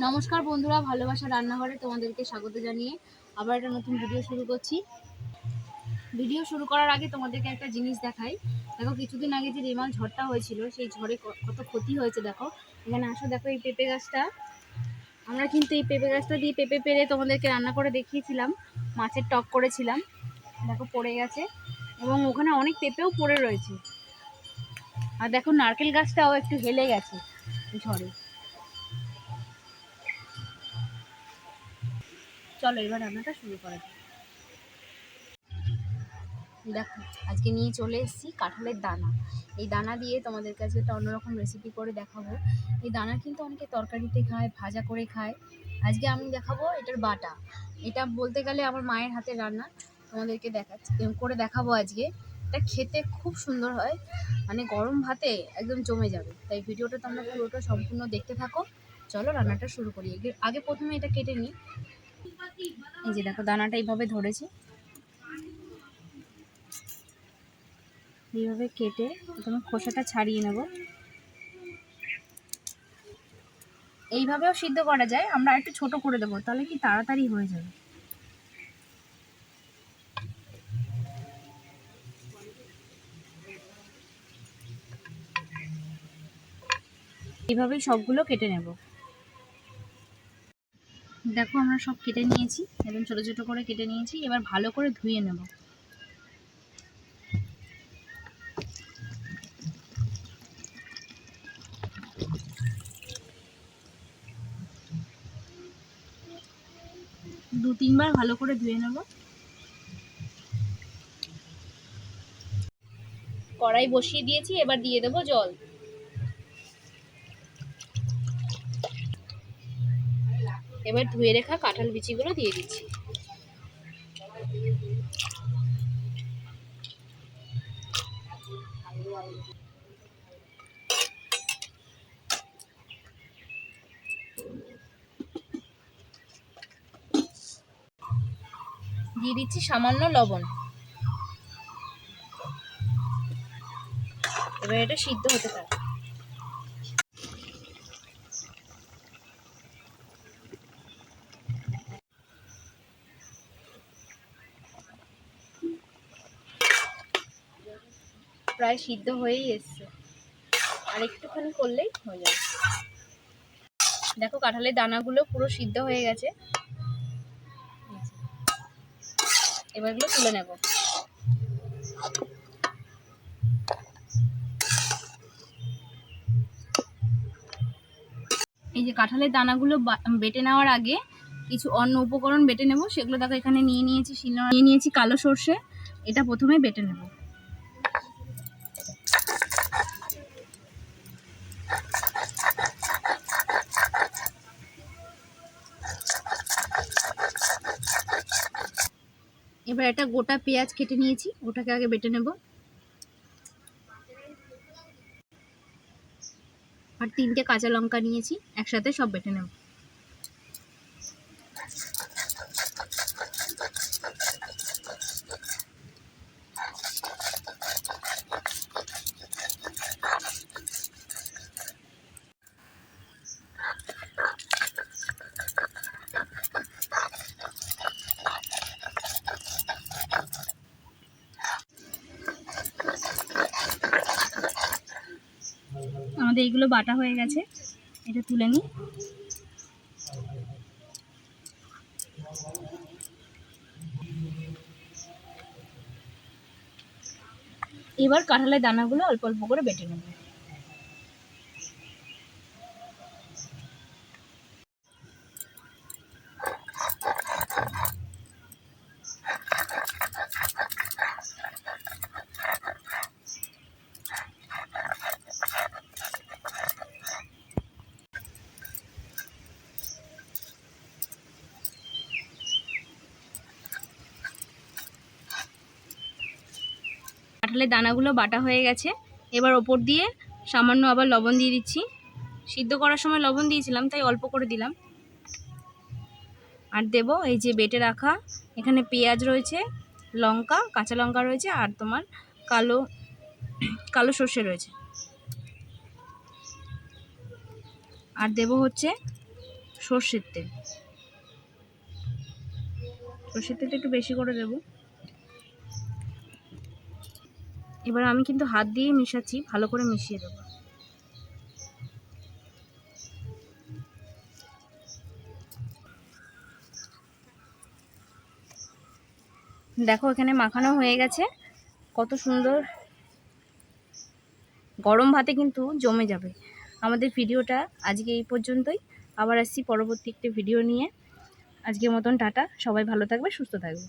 নমস্কার বন্ধুরা, ভালোবাসা রান্নাঘরে তোমাদেরকে স্বাগত জানিয়ে আবার একটা নতুন ভিডিও শুরু করছি। ভিডিও শুরু করার আগে তোমাদেরকে একটা জিনিস দেখাই। দেখো, কিছুদিন আগে যে রেমাল ঝড়টা হয়েছিল, সেই ঝড়ে কত ক্ষতি হয়েছে। দেখো এখানে আসো, দেখো এই পেঁপে গাছটা। আমরা কিন্তু এই পেঁপে গাছটা দিয়ে পেঁপে পেরে তোমাদেরকে রান্না করে দেখিয়েছিলাম, মাছের টক করেছিলাম। দেখো পড়ে গেছে, এবং ওখানে অনেক পেঁপেও পড়ে রয়েছে। আর দেখো নারকেল গাছটাও একটু হেলে গেছে ঝড়ে। চলো এবার রান্নাটা শুরু করা যাক। দেখো আজকে নিয়ে চলে এসেছি কাঁঠালের দানা। এই দানা দিয়ে তোমাদের কাছে একটা অন্যরকম রেসিপি করে দেখাবো। এই দানা কিন্তু অনেকে তরকারিতে খায়, ভাজা করে খায়। আজকে আমি দেখাবো এটার বাটা। এটা বলতে গেলে আমার মায়ের হাতের রান্না, তোমাদেরকে করে দেখাবো আজকে। এটা খেতে খুব সুন্দর হয়, মানে গরম ভাতে একদম জমে যাবে। তাই ভিডিওটা তোমরা পুরোটা সম্পূর্ণ দেখতে থাকো। চলো রান্নাটা শুরু করি। আগে প্রথমে এটা কেটে নিই। এই যে দেখো দানাটা এইভাবে ধরেছি, এইভাবে কেটে প্রথমে খোসাটা ছাড়িয়ে নেব। এইভাবেও সিদ্ধ করা যায়, আমরা একটু ছোট করে দেবো, তাহলে কি তাড়াতাড়ি হয়ে যাবে। এইভাবেই সবগুলো কেটে নেব। দেখো আমরা সব কেটে নিয়েছি, এবং ছোট ছোট করে কেটে নিয়েছি। এবার ভালো করে ধুয়ে নেব। দু তিনবার ভালো করে ধুয়ে নেব। কড়াই বসিয়ে দিয়েছি, এবার দিয়ে দেবো জল। এবার ধুয়ে রাখা কাঁঠাল বিচিগুলো দিয়ে দিচ্ছি। দিয়ে দিচ্ছি সামান্য লবণ। এবার এটা সিদ্ধ হতে থাকবে। প্রায় সিদ্ধ হয়েই এসছে, আর একটুখানি করলেই হয়ে যাবে। দেখো কাঁঠালের দানাগুলো পুরো সিদ্ধ হয়ে গেছে। এবার এগুলো তুলে নেব। এই যে কাঁঠালের দানাগুলো বেটে নেওয়ার আগে কিছু অন্য উপকরণ বেটে নেব। সেগুলো দেখো এখানে নিয়ে নিয়েছি। নিয়ে নিয়েছি কালো সর্ষে, এটা প্রথমে বেটে নেব। এবার একটা গোটা পেঁয়াজ কেটে নিয়েছি, ওটাকে আগে বেটে নেব। আর 3টে কাঁচা লঙ্কা নিয়েছি, একসাথে সব বেটে নেব। আমাদের এইগুলো বাটা হয়ে গেছে, এটা তুলে নিই। এবার কাঁঠালের দানাগুলো অল্প অল্প করে বেটে নেব। কাঁঠালের দানাগুলো বাটা হয়ে গেছে। এবার ওপর দিয়ে সামান্য আবার লবণ দিয়ে দিচ্ছি। সিদ্ধ করার সময় লবণ দিয়েছিলাম, তাই অল্প করে দিলাম। আর দেব এই যে বেটে রাখা, এখানে পেঁয়াজ রয়েছে, লঙ্কা, কাঁচা লঙ্কা রয়েছে, আর তোমার কালো কালো সর্ষে রয়েছে। আর দেব হচ্ছে সর্ষের তেল, সর্ষের তেলটা একটু বেশি করে দেবো। এবার আমি কিন্তু হাত দিয়ে মিশাচ্ছি, ভালো করে মিশিয়ে দেবো। দেখো এখানে মাখানো হয়ে গেছে, কত সুন্দর। গরম ভাতে কিন্তু জমে যাবে। আমাদের ভিডিওটা আজকে এই পর্যন্তই, আবার আসছি পরবর্তী একটা ভিডিও নিয়ে। আজকের মতন টাটা, সবাই ভালো থাকবে, সুস্থ থাকবে।